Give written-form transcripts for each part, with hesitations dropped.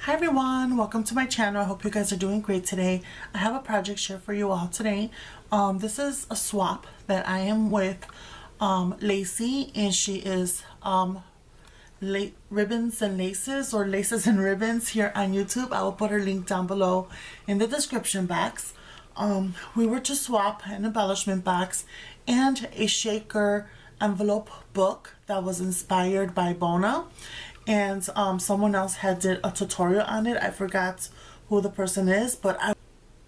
Hi everyone, welcome to my channel. I hope you guys are doing great today. I have a project share for you all today. This is a swap that I am with Lacey, and she is Ribbons and Laces, or Laces and Ribbons, here on YouTube. I will put her link down below in the description box. We were to swap an embellishment box and a shaker envelope book that was inspired by Bona, and someone else had did a tutorial on it. I forgot who the person is, but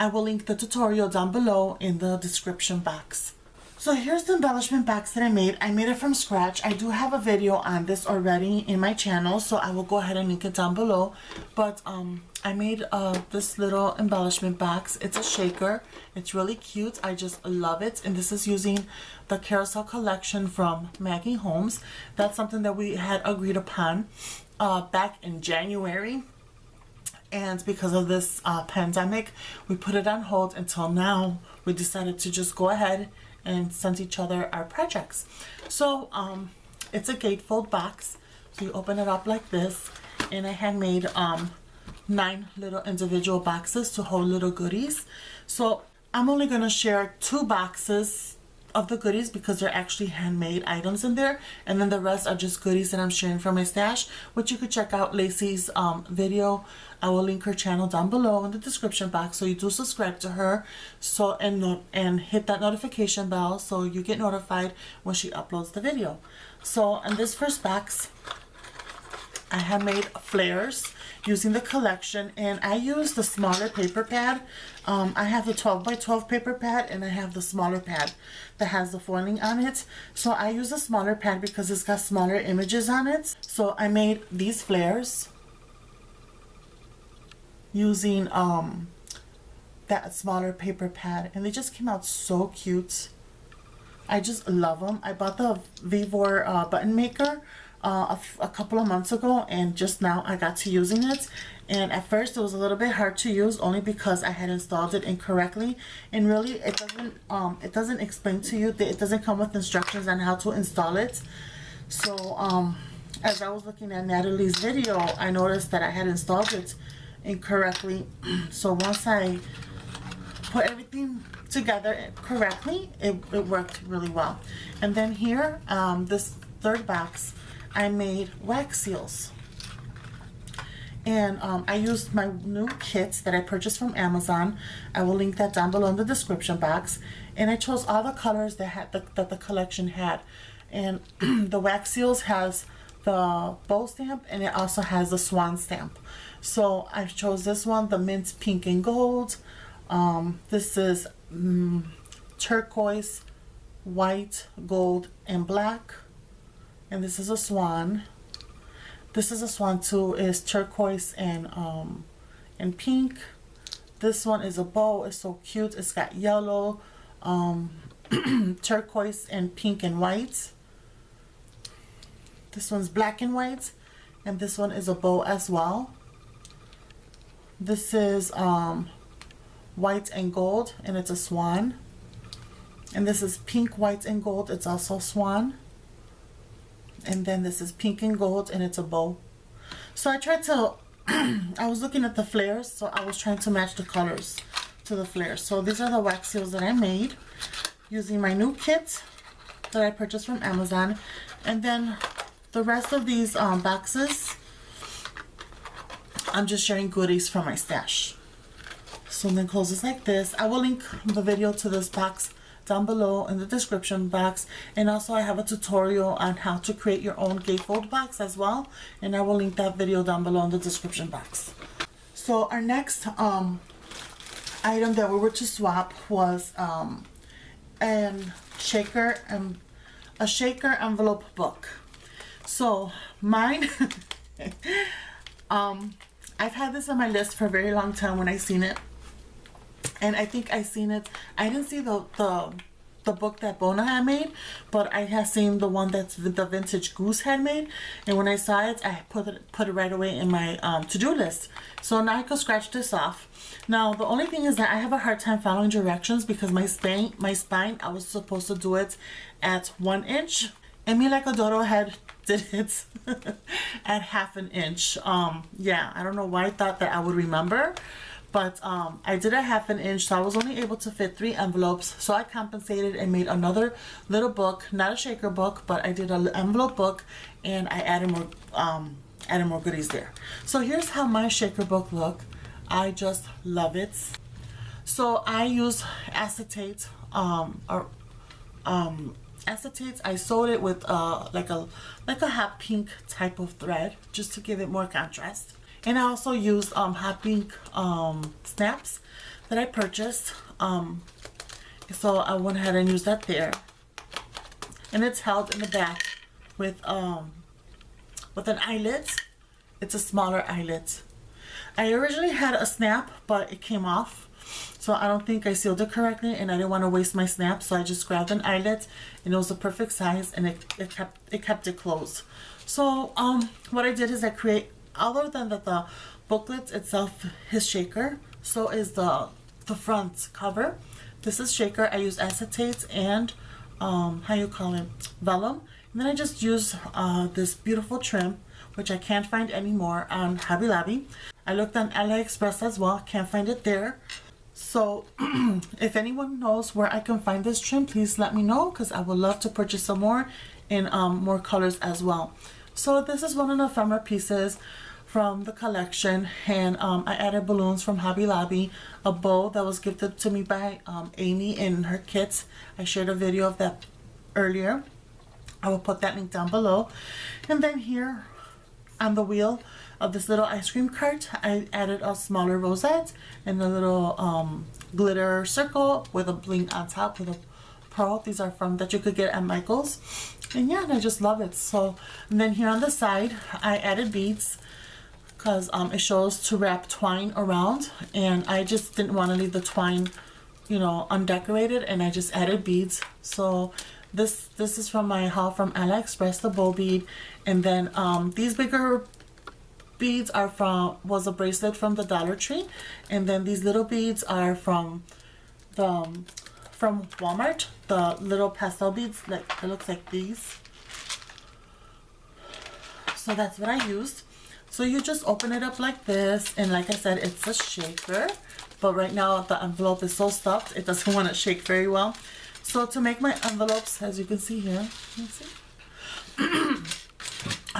I will link the tutorial down below in the description box. So here's the embellishment box that I made. I made it from scratch. I do have a video on this already in my channel, so I will go ahead and link it down below. But I made this little embellishment box. It's a shaker. It's really cute. I just love it. And this is using the Carousel collection from Maggie Holmes. That's something that we had agreed upon back in January. And because of this pandemic, we put it on hold until now. We decided to just go ahead and send each other our projects. So it's a gatefold box. So you open it up like this, and I had made 9 little individual boxes to hold little goodies. So I'm only gonna share 2 boxes of the goodies because they're actually handmade items in there, and then the rest are just goodies that I'm sharing from my stash, which you could check out Lacey's video. I will link her channel down below in the description box, so you do subscribe to her, so and hit that notification bell so you get notified when she uploads the video. So in this first box, I have made flares using the collection, and I use the smaller paper pad. I have the 12 by 12 paper pad, and I have the smaller pad that has the foiling on it. So I use the smaller pad because it's got smaller images on it. So I made these flares using that smaller paper pad, and they just came out so cute. I just love them. I bought the Vivor button maker a couple of months ago, and just now I got to using it. And at first it was a little bit hard to use, only because I had installed it incorrectly, and really it doesn't explain to you, it doesn't come with instructions on how to install it. So as I was looking at Natalie's video, I noticed that I had installed it incorrectly. So once I put everything together correctly, it worked really well. And then here, this third box, I made wax seals, and I used my new kits that I purchased from Amazon. I will link that down below in the description box, and I chose all the colors that the collection had. And the wax seals has the bow stamp, and it also has the swan stamp. So I chose this one, the mint pink and gold. This is turquoise, white, gold, and black. And this is a swan. This is a swan too. It's turquoise and pink. This one is a bow. It's so cute. It's got yellow, turquoise, and pink and white. This one's black and white, and this one is a bow as well. This is white and gold, and it's a swan. And this is pink, white, and gold. It's also a swan. And then this is pink and gold, and it's a bow. So I tried to I was looking at the flares, so I was trying to match the colors to the flares. So these are the wax seals that I made using my new kit that I purchased from Amazon. And then the rest of these boxes, I'm just sharing goodies from my stash. So then closes like this. I will link the video to this box down below in the description box, and also I have a tutorial on how to create your own gatefold box as well, and I will link that video down below in the description box. So our next item that we were to swap was a shaker envelope book. So mine I've had this on my list for a very long time when I seen it. And I think I seen it. I didn't see the book that Bona had made, but I had seen the one that's the Vintage Goose had made. And when I saw it, I put it right away in my to-do list. So now I can scratch this off. Now the only thing is that I have a hard time following directions because my spine I was supposed to do it at 1 inch. And me like Adoro had did it at 1/2 inch. Yeah, I don't know why I thought that I would remember, but I did a 1/2 inch, so I was only able to fit 3 envelopes. So I compensated and made another little book, not a shaker book, but I did an envelope book, and I added more goodies there. So here's how my shaker book look. I just love it. So I use acetate, acetates. I sewed it with like a hot pink type of thread just to give it more contrast. And I also used hot pink snaps that I purchased. So I went ahead and used that there. And it's held in the back with an eyelet. It's a smaller eyelet. I originally had a snap, but it came off. So I don't think I sealed it correctly, and I didn't want to waste my snap, so I just grabbed an eyelet, and it was the perfect size, and it kept it closed. So what I did is I create, other than that the booklet itself is shaker, so is the front cover. This is shaker. I use acetate and vellum, and then I just use this beautiful trim, which I can't find anymore on Hobby Lobby. I looked on AliExpress as well, can't find it there. So if anyone knows where I can find this trim, please let me know, because I would love to purchase some more in more colors as well. So this is one of the ephemera pieces from the collection, and I added balloons from Hobby Lobby, a bow that was gifted to me by Amy in her kits. I shared a video of that earlier. I will put that link down below. And then here on the wheel of this little ice cream cart, I added a smaller rosette and a little glitter circle with a bling on top with a pearl. These are from that you could get at Michael's, and yeah, I just love it. So, and then here on the side I added beads because it shows to wrap twine around, and I just didn't want to leave the twine, you know, undecorated, and I just added beads. So this is from my haul from AliExpress, the bow bead, and then these bigger beads are was a bracelet from the Dollar Tree, and then these little beads are from Walmart, the little pastel beads, like it looks like these. So that's what I used. So you just open it up like this, and like I said, it's a shaker, but right now the envelope is so stuffed it doesn't want to shake very well. So to make my envelopes, as you can see here,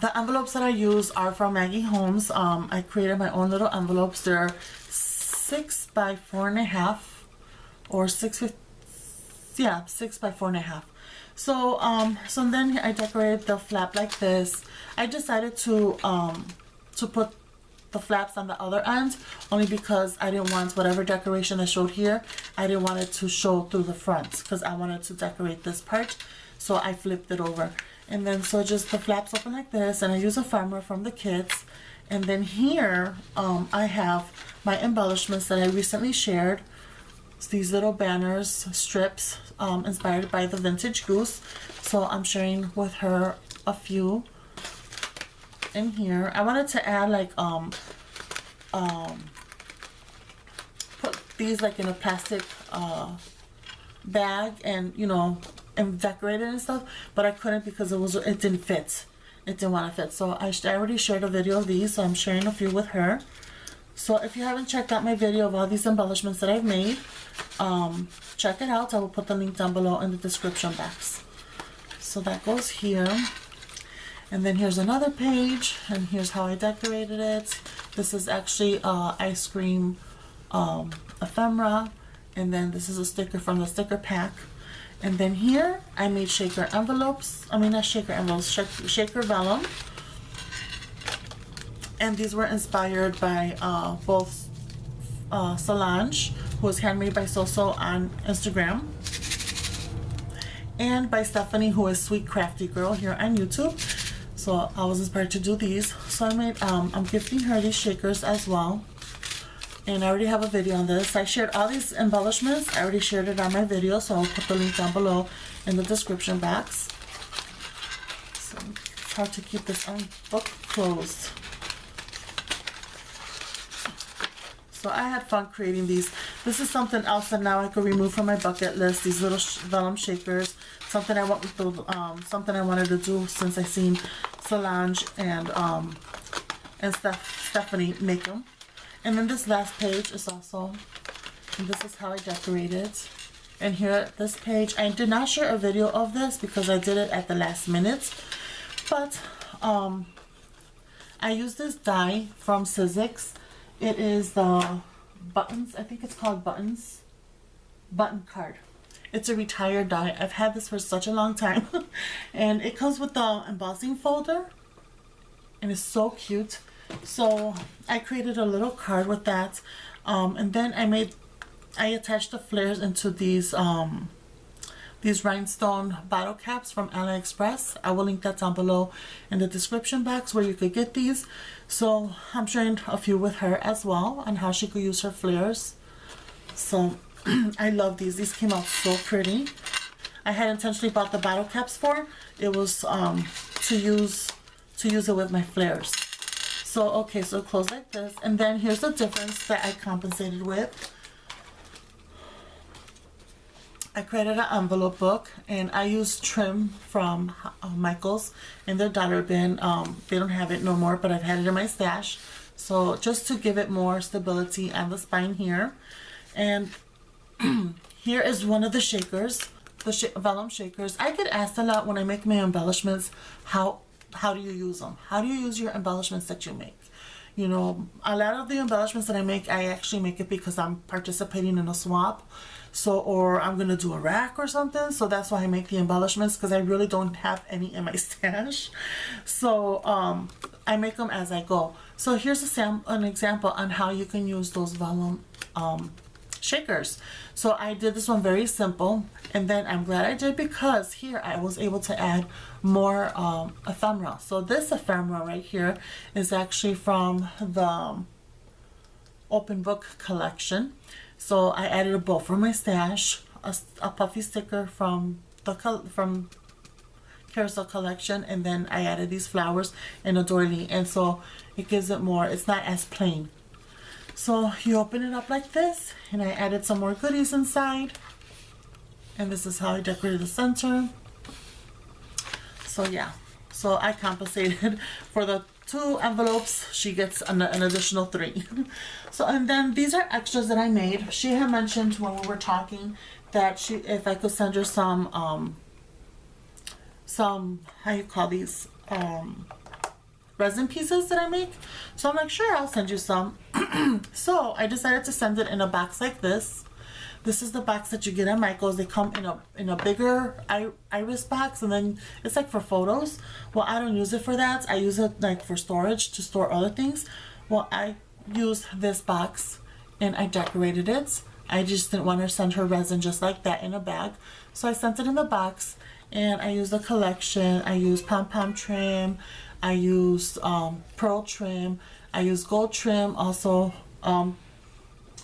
the envelopes that I use are from Maggie Holmes. I created my own little envelopes. They're 6 by 4.5 or 6 by 4.5. So then I decorated the flap like this. I decided to put the flaps on the other end only because I didn't want whatever decoration I showed here, I didn't want it to show through the front because I wanted to decorate this part. So I flipped it over. And then so just the flaps open like this, and I use a ephemera from the kids. And then here I have my embellishments that I recently shared. It's these little banners, strips, inspired by the Vintage Goose. So I'm sharing with her a few in here. I wanted to add like put these like in a plastic bag, and you know, and decorate it and stuff, but I couldn't because it didn't fit. It didn't want to fit. So I already shared a video of these, so I'm sharing a few with her. So if you haven't checked out my video of all these embellishments that I've made, check it out. I will put the link down below in the description box. So that goes here. And then here's another page, and here's how I decorated it. This is actually ice cream ephemera, and then this is a sticker from the sticker pack. And then here I made shaker envelopes. I mean, not shaker envelopes, shaker vellum. And these were inspired by both Solange, who is Handmade by Soso on Instagram, and by Stephanie, who is Sweet Crafty Girl here on YouTube. So I was inspired to do these. So I made, I'm gifting her these shakers as well. And I already have a video on this. I shared all these embellishments. I already shared it on my video, so I'll put the link down below in the description box. So it's hard to keep this book closed. So I had fun creating these. This is something else that now I could remove from my bucket list. These little vellum shakers. Something I want with the, something I wanted to do since I seen Solange and Stephanie make them. And then this last page is also, and this is how I decorate it. And here, this page, I did not share a video of this because I did it at the last minute. But I use this die from Sizzix. It is the buttons, I think it's called buttons, button card. It's a retired die. I've had this for such a long time. And it comes with the embossing folder. And it's so cute. So I created a little card with that. And then I attached the flares into these rhinestone bottle caps from AliExpress. I will link that down below in the description box where you could get these. So I'm sharing a few with her as well on how she could use her flares. So I love these. These came out so pretty. I had intentionally bought the bottle caps for. It was to use it with my flares. So okay, so close like this, and then here's the difference that I compensated with. I created an envelope book, and I used trim from Michaels in their dollar bin. They don't have it no more, but I've had it in my stash. So just to give it more stability on the spine here. And here is one of the shakers, the Vellum Shakers. I get asked a lot when I make my embellishments, how do you use them? How do you use your embellishments that you make? You know, a lot of the embellishments that I make, I actually make it because I'm participating in a swap. So, or I'm going to do a rack or something. So that's why I make the embellishments, because I really don't have any in my stash. So I make them as I go. So here's an example on how you can use those Vellum shakers. So I did this one very simple, and then I'm glad I did because here I was able to add more ephemera. So this ephemera right here is actually from the open book collection. So I added a bow from my stash, a puffy sticker from Carousel collection, and then I added these flowers and a doily, and so it gives it more, it's not as plain. So you open it up like this, and I added some more goodies inside, and this is how I decorated the center. So yeah, so I compensated for the 2 envelopes. She gets an additional 3. So, and then these are extras that I made. She had mentioned when we were talking that if I could send her some how you call these, resin pieces that I make. So I'm like, sure, I'll send you some. So I decided to send it in a box like this. This is the box that you get at Michael's. They come in a bigger iris box, and then it's like for photos. Well, I don't use it for that. I use it like for storage, to store other things. Well, I used this box and I decorated it. I just didn't want to send her resin just like that in a bag. So I sent it in the box, and I used a collection. I used pom-pom trim. I used pearl trim. I used gold trim also,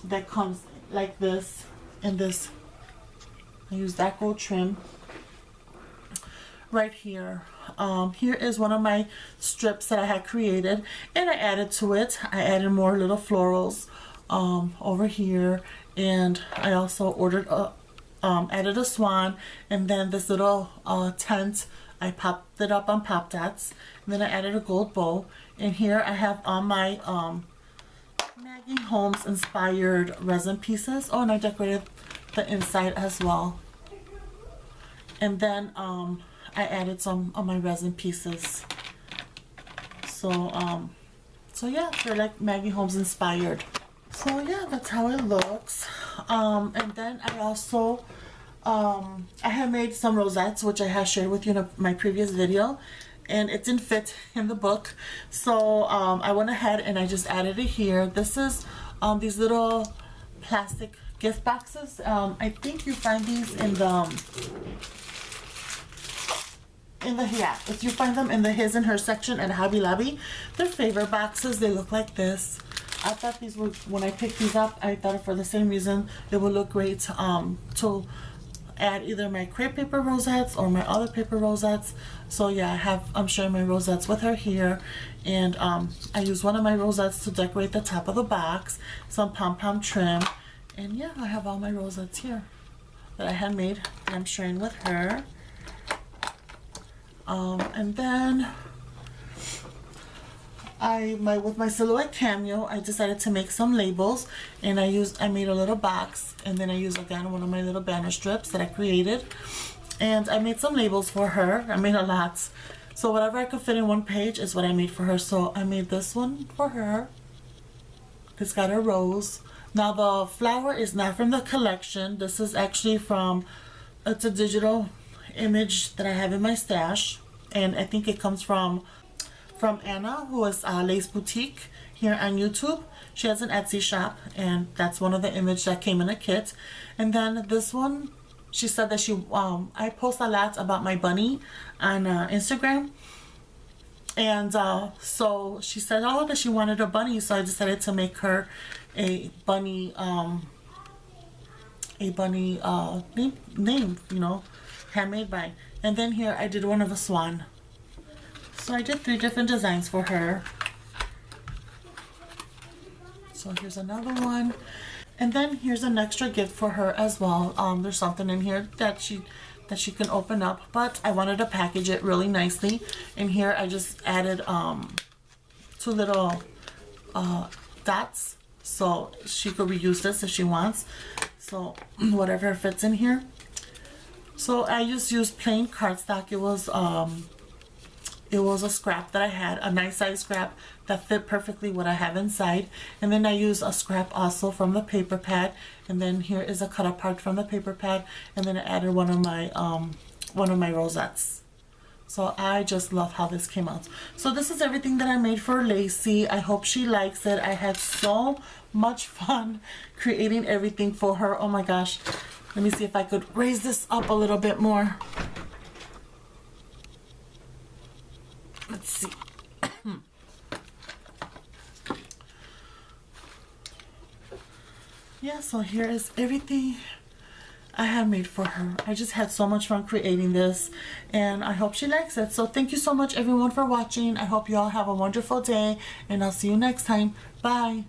that comes like this. And this, I use that gold trim right here. Here is one of my strips that I had created, and I added to it. I added more little florals over here, and I also added a swan, and then this little tent. I popped it up on Pop Dots, and then I added a gold bow. And here I have all my Maggie Holmes inspired resin pieces. Oh, and I decorated the inside as well. And then I added some of my resin pieces. So so yeah, they're like Maggie Holmes inspired. So yeah, that's how it looks. And then I also I have made some rosettes, which I have shared with you in my previous video, and it didn't fit in the book. So I went ahead and I just added it here. This is these little plastic gift boxes. I think you find these in the yeah, if you find them in the his and her section at Hobby Lobby. They're favor boxes. They look like this. I thought these were, when I picked these up, I thought for the same reason it would look great to add either my crepe paper rosettes or my other paper rosettes. So yeah, I'm sharing my rosettes with her here, and I use one of my rosettes to decorate the top of the box, some pom-pom trim, and yeah, I have all my rosettes here that I had made and I'm sharing with her. And then with my silhouette cameo, I decided to make some labels, and I made a little box, and then I used again one of my little banner strips that I created, and I made some labels for her. I made a lot, so whatever I could fit in one page is what I made for her. So I made this one for her. It's got a rose. Now the flower is not from the collection. This is actually it's a digital image that I have in my stash, and I think it comes from Anna, who is Lace Boutique here on YouTube. She has an Etsy shop, and that's one of the images that came in a kit. And then this one, she said that I post a lot about my bunny on Instagram, and so she said that she wanted a bunny, so I decided to make her a bunny name, you know, handmade by. And then here I did one of a swan. So I did 3 different designs for her. So here's another one. And then here's an extra gift for her as well. There's something in here that she can open up, but I wanted to package it really nicely. And here I just added 2 little dots, so she could reuse this if she wants. So whatever fits in here. So I just used plain cardstock. It was a scrap that I had, a nice size scrap that fit perfectly what I have inside. And then I used a scrap also from the paper pad. And then here is a cut apart from the paper pad. And then I added one of my rosettes. So I just love how this came out. So this is everything that I made for Lacey. I hope she likes it. I had so much fun creating everything for her. Oh my gosh. Let me see if I could raise this up a little bit more. Let's see. Yeah, so here is everything I have made for her. I just had so much fun creating this, and I hope she likes it. So thank you so much everyone for watching. I hope you all have a wonderful day, and I'll see you next time. Bye.